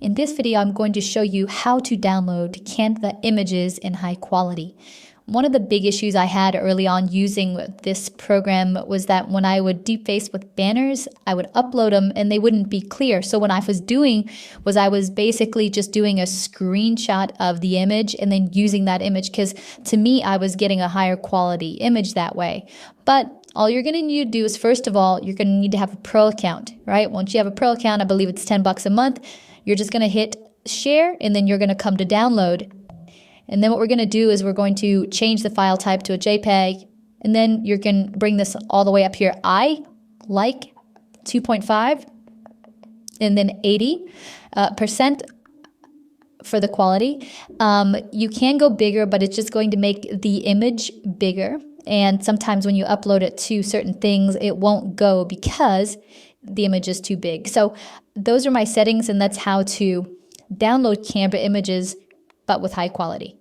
In this video, I'm going to show you how to download Canva images in high quality. One of the big issues I had early on using this program was that when I would deface with banners, I would upload them and they wouldn't be clear. So what I was doing was I was basically just doing a screenshot of the image and then using that image, because to me, I was getting a higher quality image that way. But all you're going to need to do is, first of all, you're going to need to have a pro account, right? Once you have a pro account, I believe it's $10 a month. You're just going to hit share and then you're going to come to download. And then what we're going to do is we're going to change the file type to a JPEG. And then you're going to bring this all the way up here. I like 2.5 and then 80% for the quality. You can go bigger, but it's just going to make the image bigger. And sometimes when you upload it to certain things, it won't go because the image is too big. So those are my settings, and that's how to download Canva images, but with high quality.